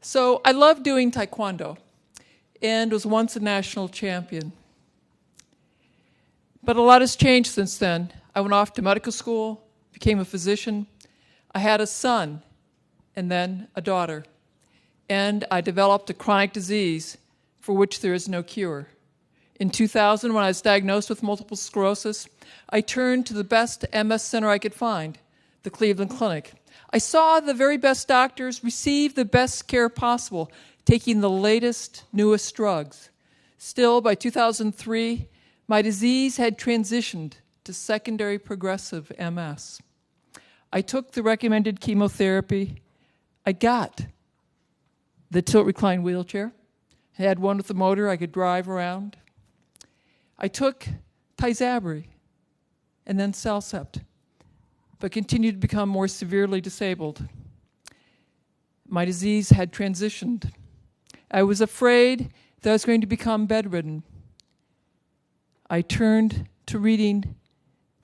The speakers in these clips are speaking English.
So I love doing taekwondo and was once a national champion. But a lot has changed since then. I went off to medical school, became a physician. I had a son and then a daughter. And I developed a chronic disease for which there is no cure. In 2000, when I was diagnosed with multiple sclerosis, I turned to the best MS center I could find, the Cleveland Clinic. I saw the very best doctors receive the best care possible, taking the latest, newest drugs. Still, by 2003, my disease had transitioned to secondary progressive MS. I took the recommended chemotherapy. I got the tilt-recline wheelchair. I had one with a motor I could drive around. I took Tysabri and then Cellcept, but continued to become more severely disabled. My disease had transitioned. I was afraid that I was going to become bedridden. I turned to reading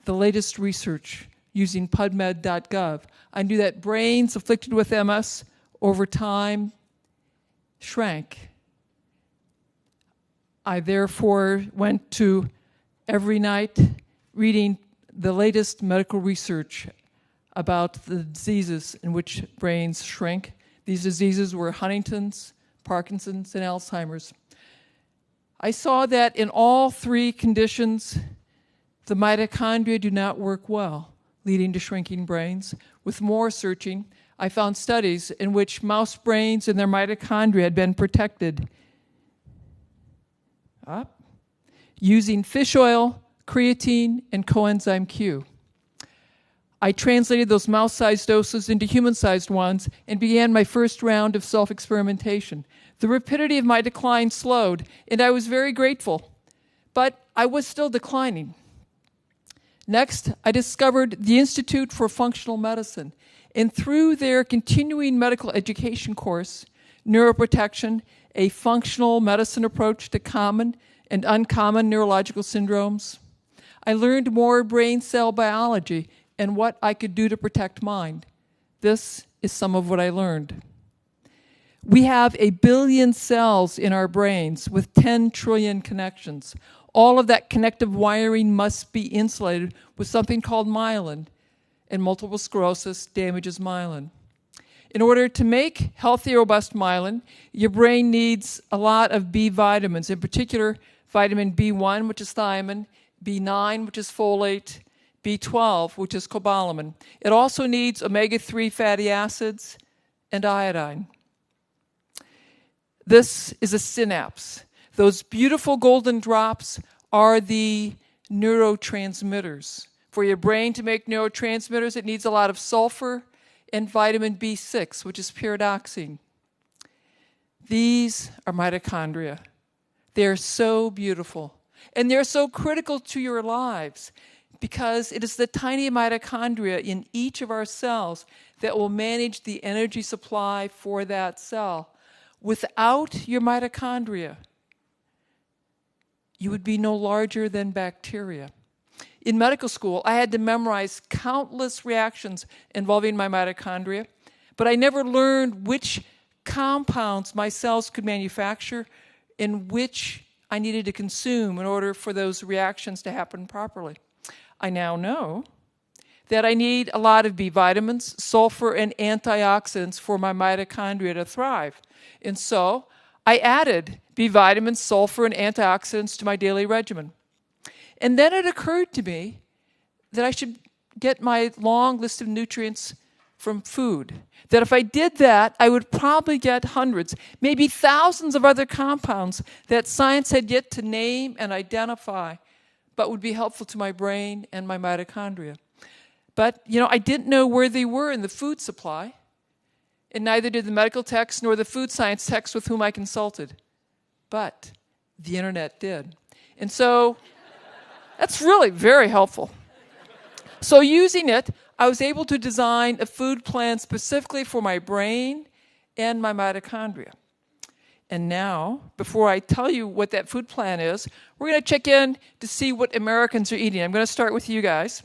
the latest research using PubMed.gov. I knew that brains afflicted with MS over time shrank. I therefore went to every night reading the latest medical research about the diseases in which brains shrink. These diseases were Huntington's, Parkinson's, and Alzheimer's. I saw that in all three conditions, the mitochondria do not work well, leading to shrinking brains. With more searching, I found studies in which mouse brains and their mitochondria had been protected using fish oil, creatine, and coenzyme Q. I translated those mouse-sized doses into human-sized ones and began my first round of self-experimentation. The rapidity of my decline slowed, and I was very grateful, but I was still declining. Next, I discovered the Institute for Functional Medicine, and through their continuing medical education course, Neuroprotection, a functional medicine approach to common and uncommon neurological syndromes, I learned more brain cell biology and what I could do to protect mind. This is some of what I learned. We have 1 billion cells in our brains with 10 trillion connections. All of that connective wiring must be insulated with something called myelin, and multiple sclerosis damages myelin. In order to make healthy, robust myelin, your brain needs a lot of B vitamins, in particular vitamin B1, which is thiamine, B9, which is folate, B12, which is cobalamin. It also needs omega-3 fatty acids and iodine. This is a synapse. Those beautiful golden drops are the neurotransmitters. For your brain to make neurotransmitters, it needs a lot of sulfur and vitamin B6, which is pyridoxine. These are mitochondria. They're so beautiful. And they're so critical to your lives because it is the tiny mitochondria in each of our cells that will manage the energy supply for that cell. Without your mitochondria, you would be no larger than bacteria. In medical school, I had to memorize countless reactions involving my mitochondria, but I never learned which compounds my cells could manufacture and which I needed to consume in order for those reactions to happen properly. I now know that I need a lot of B vitamins, sulfur, and antioxidants for my mitochondria to thrive. And so I added B vitamins, sulfur, and antioxidants to my daily regimen. And then it occurred to me that I should get my long list of nutrients from food. That if I did that, I would probably get hundreds, maybe thousands of other compounds that science had yet to name and identify, but would be helpful to my brain and my mitochondria. But, I didn't know where they were in the food supply, and neither did the medical techs nor the food science techs with whom I consulted. But the internet did. And so that's really very helpful. So using it, I was able to design a food plan specifically for my brain and my mitochondria. And now, before I tell you what that food plan is, we're going to check in to see what Americans are eating. I'm going to start with you guys.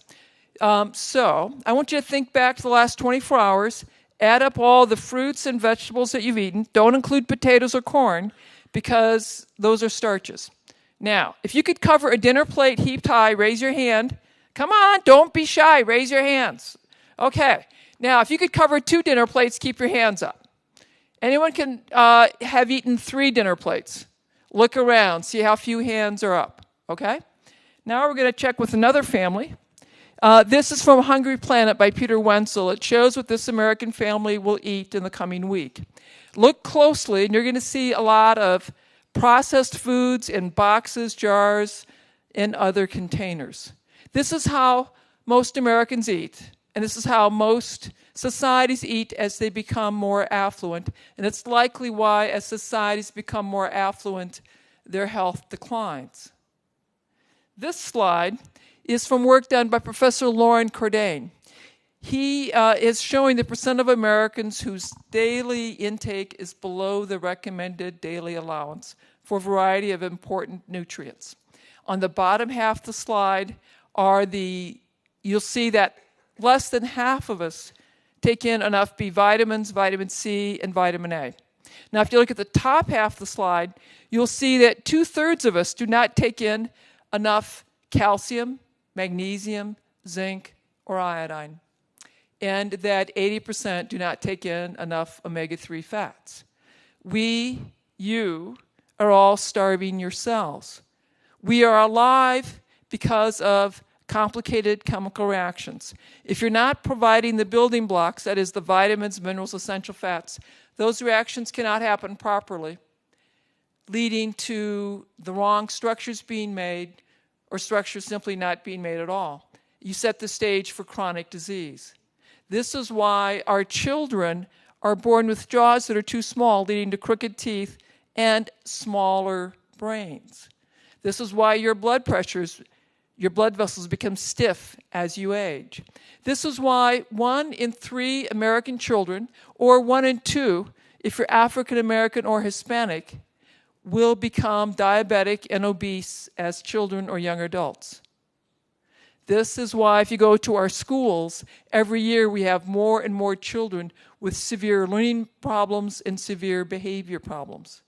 So I want you to think back to the last 24 hours Add up all the fruits and vegetables that you've eaten. Don't include potatoes or corn because those are starches. Now, if you could cover a dinner plate heaped high, raise your hand. Come on, don't be shy. Raise your hands. Okay. Now, if you could cover 2 dinner plates, keep your hands up. Anyone can have eaten 3 dinner plates. Look around. See how few hands are up. Okay? Now we're going to check with another family. This is from Hungry Planet by Peter Wenzel. It shows what this American family will eat in the coming week. Look closely, and you're going to see a lot of processed foods in boxes, jars, and other containers. This is how most Americans eat, and this is how most societies eat as they become more affluent. And it's likely why, as societies become more affluent, their health declines. This slide is from work done by Professor Lauren Cordain. He is showing the percent of Americans whose daily intake is below the recommended daily allowance for a variety of important nutrients. On the bottom half of the slide you'll see that less than half of us take in enough B vitamins, vitamin C, and vitamin A. Now, if you look at the top half of the slide, you'll see that 2/3 of us do not take in enough calcium, magnesium, zinc, or iodine, and that 80% do not take in enough omega-3 fats. You are all starving yourselves. We are alive because of complicated chemical reactions. If you're not providing the building blocks, that is the vitamins, minerals, essential fats, those reactions cannot happen properly, leading to the wrong structures being made or structures simply not being made at all. You set the stage for chronic disease. This is why our children are born with jaws that are too small, leading to crooked teeth and smaller brains. This is why your blood vessels become stiff as you age. This is why 1 in 3 American children, or 1 in 2 if you're African American or Hispanic, will become diabetic and obese as children or young adults. This is why if you go to our schools, every year we have more and more children with severe learning problems and severe behavior problems.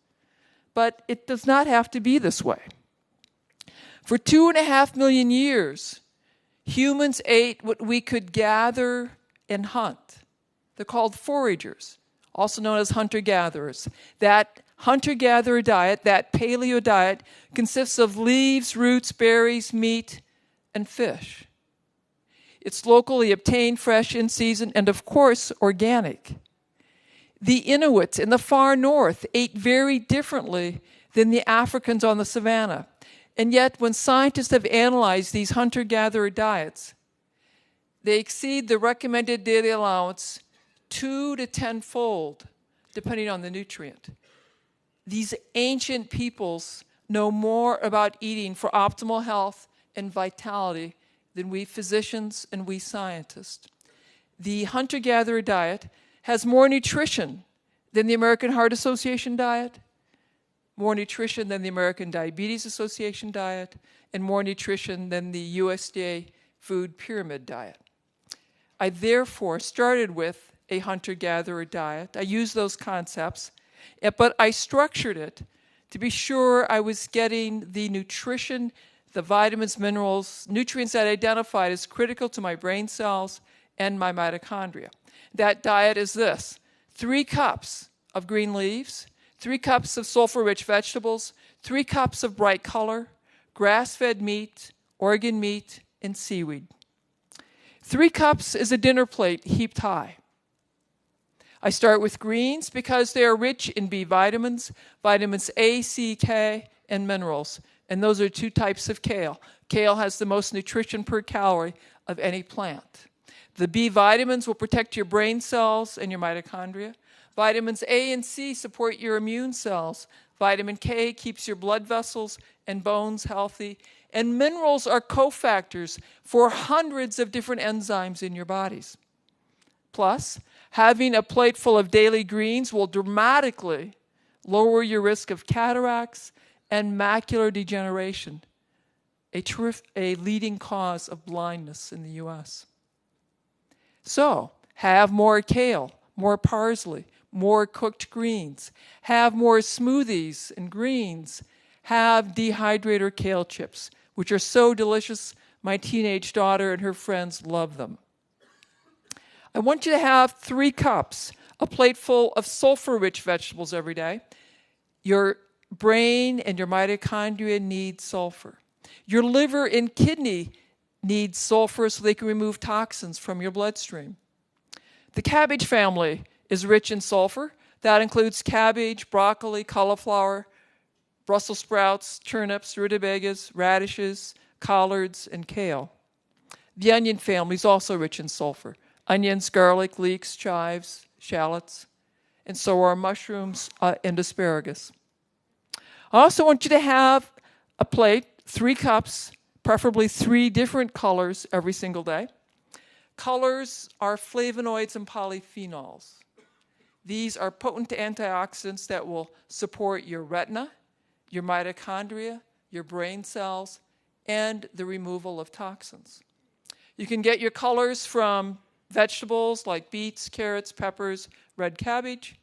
But it does not have to be this way. For 2.5 million years, humans ate what we could gather and hunt. They're called foragers, also known as hunter-gatherers. That hunter-gatherer diet, that paleo diet, consists of leaves, roots, berries, meat, and fish. It's locally obtained, fresh, in season, and of course, organic. The Inuits in the far north ate very differently than the Africans on the savannah. And yet, when scientists have analyzed these hunter-gatherer diets, they exceed the recommended daily allowance 2 to 10-fold, depending on the nutrient. These ancient peoples know more about eating for optimal health and vitality than we physicians and we scientists. The hunter-gatherer diet has more nutrition than the American Heart Association diet, more nutrition than the American Diabetes Association diet, and more nutrition than the USDA Food Pyramid diet. I therefore started with a hunter-gatherer diet. I used those concepts, but I structured it to be sure I was getting the nutrition, the vitamins, minerals, nutrients that I identified as critical to my brain cells and my mitochondria. That diet is this: 3 cups of green leaves, 3 cups of sulfur-rich vegetables, 3 cups of bright color, grass-fed meat, organ meat, and seaweed. 3 cups is a dinner plate heaped high. I start with greens because they are rich in B vitamins, vitamins A, C, K, and minerals. And those are 2 types of kale. Kale has the most nutrition per calorie of any plant. The B vitamins will protect your brain cells and your mitochondria. Vitamins A and C support your immune cells. Vitamin K keeps your blood vessels and bones healthy. And minerals are cofactors for hundreds of different enzymes in your bodies. Plus, having a plate full of daily greens will dramatically lower your risk of cataracts and macular degeneration, a leading cause of blindness in the U.S. So, have more kale, more parsley, more cooked greens. Have more smoothies and greens. Have dehydrated or kale chips, which are so delicious. My teenage daughter and her friends love them. I want you to have 3 cups, a plate full of sulfur-rich vegetables every day. Your brain and your mitochondria need sulfur. Your liver and kidney need sulfur so they can remove toxins from your bloodstream. The cabbage family is rich in sulfur. That includes cabbage, broccoli, cauliflower, Brussels sprouts, turnips, rutabagas, radishes, collards, and kale. The onion family is also rich in sulfur. Onions, garlic, leeks, chives, shallots, and so are mushrooms and asparagus. I also want you to have a plate, 3 cups, preferably 3 different colors every single day. Colors are flavonoids and polyphenols. These are potent antioxidants that will support your retina, your mitochondria, your brain cells, and the removal of toxins. You can get your colors from vegetables like beets, carrots, peppers, red cabbage,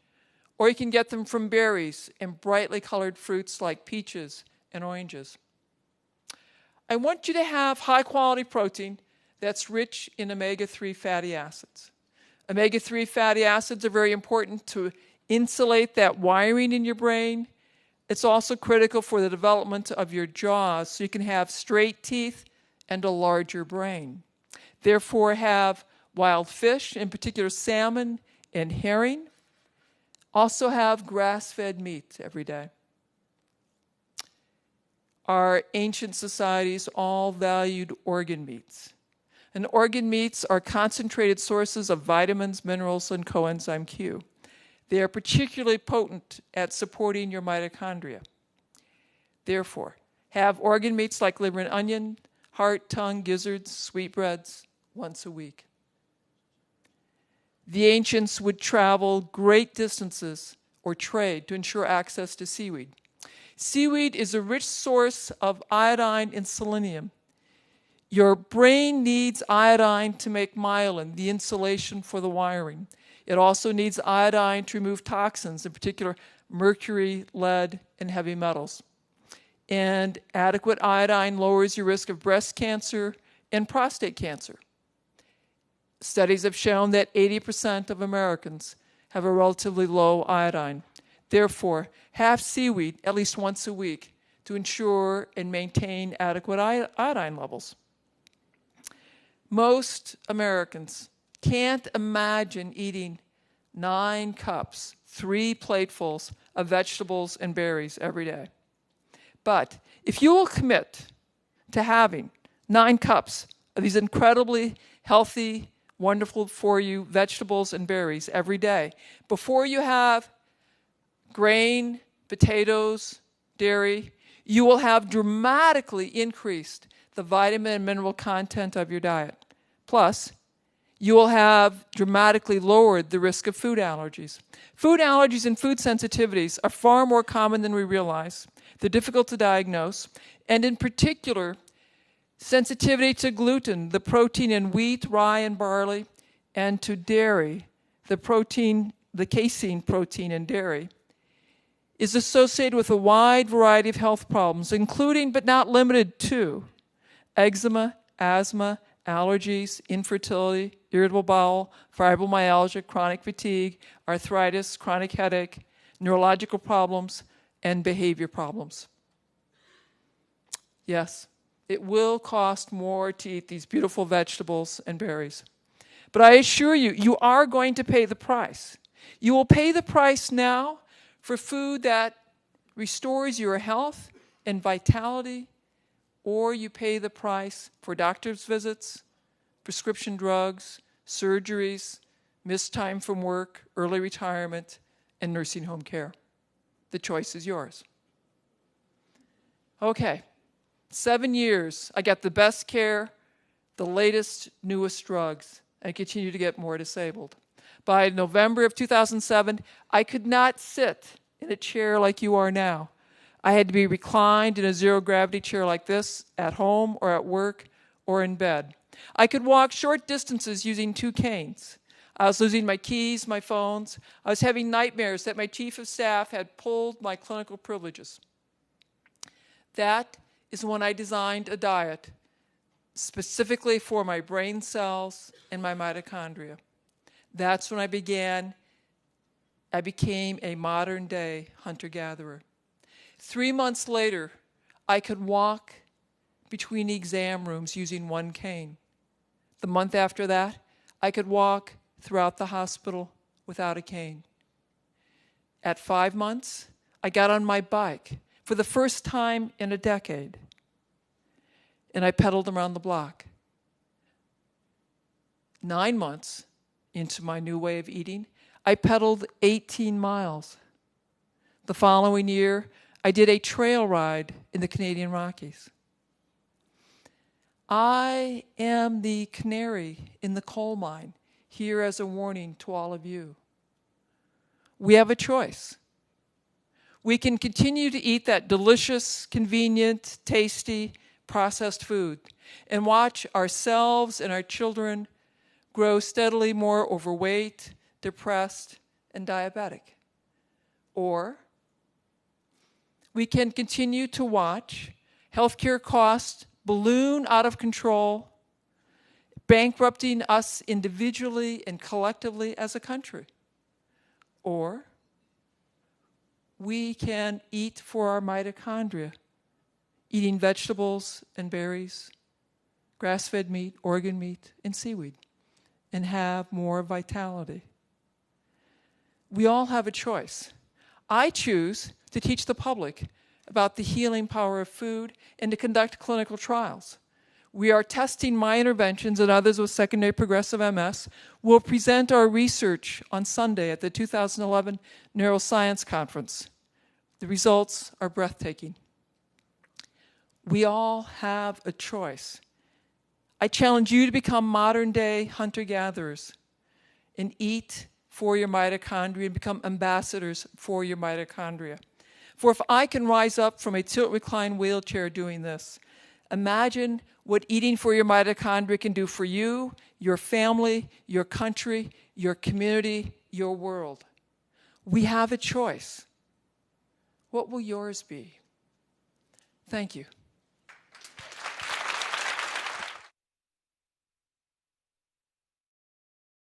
or you can get them from berries and brightly colored fruits like peaches and oranges. I want you to have high-quality protein that's rich in omega-3 fatty acids. Omega-3 fatty acids are very important to insulate that wiring in your brain. It's also critical for the development of your jaws so you can have straight teeth and a larger brain. Therefore, have wild fish, in particular salmon and herring. Also have grass-fed meat every day. Our ancient societies all valued organ meats. And organ meats are concentrated sources of vitamins, minerals, and coenzyme Q. They are particularly potent at supporting your mitochondria. Therefore, have organ meats like liver and onion, heart, tongue, gizzards, sweetbreads once a week. The ancients would travel great distances or trade to ensure access to seaweed. Seaweed is a rich source of iodine and selenium. Your brain needs iodine to make myelin, the insulation for the wiring. It also needs iodine to remove toxins, in particular mercury, lead, and heavy metals. And adequate iodine lowers your risk of breast cancer and prostate cancer. Studies have shown that 80% of Americans have a relatively low iodine. Therefore, have seaweed at least once a week to ensure and maintain adequate iodine levels. Most Americans can't imagine eating 9 cups, 3 platefuls of vegetables and berries every day. But if you will commit to having 9 cups of these incredibly healthy, wonderful for you vegetables and berries every day, before you have grain, potatoes, dairy, you will have dramatically increased the vitamin and mineral content of your diet. Plus, you will have dramatically lowered the risk of food allergies. Food allergies and food sensitivities are far more common than we realize. They're difficult to diagnose, and in particular, sensitivity to gluten, the protein in wheat, rye, and barley, and to dairy, the casein protein in dairy, is associated with a wide variety of health problems, including but not limited to eczema, asthma, allergies, infertility, irritable bowel, fibromyalgia, chronic fatigue, arthritis, chronic headache, neurological problems, and behavior problems. Yes, it will cost more to eat these beautiful vegetables and berries. But I assure you, you are going to pay the price. You will pay the price now for food that restores your health and vitality, or you pay the price for doctor's visits, prescription drugs, surgeries, missed time from work, early retirement, and nursing home care. The choice is yours. Okay, 7 years, I got the best care, the latest, newest drugs, and continue to get more disabled. By November of 2007, I could not sit in a chair like you are now. I had to be reclined in a zero-gravity chair like this, at home or at work or in bed. I could walk short distances using 2 canes. I was losing my keys, my phones. I was having nightmares that my chief of staff had pulled my clinical privileges. That is when I designed a diet specifically for my brain cells and my mitochondria. That's when I became a modern-day hunter-gatherer. 3 months later, I could walk between exam rooms using one cane. The month after that, I could walk throughout the hospital without a cane. At 5 months, I got on my bike for the first time in a decade, and I pedaled around the block. 9 months into my new way of eating, I pedaled 18 miles. The following year, I did a trail ride in the Canadian Rockies. I am the canary in the coal mine, here as a warning to all of you. We have a choice. We can continue to eat that delicious, convenient, tasty, processed food and watch ourselves and our children grow steadily more overweight, depressed, and diabetic. Or we can continue to watch healthcare costs balloon out of control, bankrupting us individually and collectively as a country. Or we can eat for our mitochondria, eating vegetables and berries, grass-fed meat, organ meat, and seaweed, and have more vitality. We all have a choice. I choose to teach the public about the healing power of food and to conduct clinical trials. We are testing my interventions and others with secondary progressive MS. We'll present our research on Sunday at the 2011 Neuroscience Conference. The results are breathtaking. We all have a choice. I challenge you to become modern-day hunter-gatherers and eat for your mitochondria and become ambassadors for your mitochondria. For if I can rise up from a tilt-recline wheelchair doing this, imagine what eating for your mitochondria can do for you, your family, your country, your community, your world. We have a choice. What will yours be? Thank you.